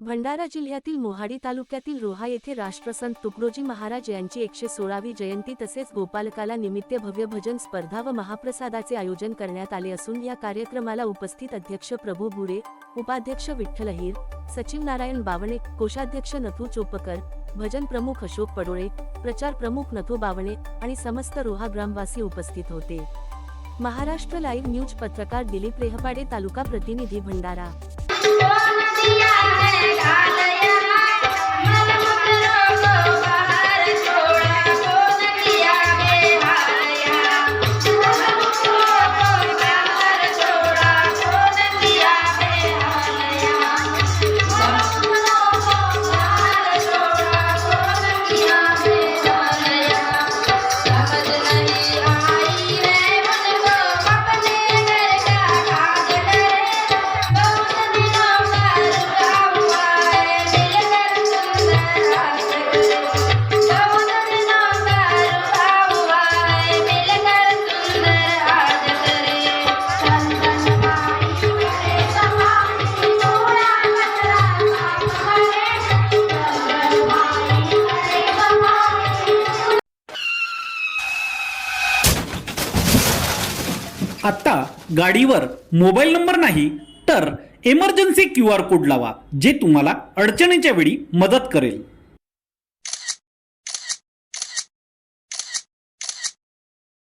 भंडारा जिल्ह्यातील मोहाडी तालुक्यातील रोहा येथे राष्ट्रसंत तुकडोजी महाराज यांची 116वी जयंती तसेच गोपालकाला निमित्त भव्य भजन स्पर्धा व महाप्रसादाचे आयोजन करण्यात आले असून या कार्यक्रमाला उपस्थित अध्यक्ष प्रभू बुरे, उपाध्यक्ष विठ्ठल अहिर, सचिव नारायण बावणे, कोषाध्यक्ष नथू चोपकर, भजन प्रमुख अशोक पडोळे, प्रचार प्रमुख नथू बावणे आणि समस्त रोहा ग्रामवासी उपस्थित होते। महाराष्ट्र लाईव्ह न्यूज पत्रकार दिलीप रेहपाडे, तालुका प्रतिनिधी भंडारा। आता गाडीवर मोबाईल नंबर नाही तर इमर्जन्सी QR कोड लावा, जे तुम्हाला अडचणीच्या वेळी मदत करेल।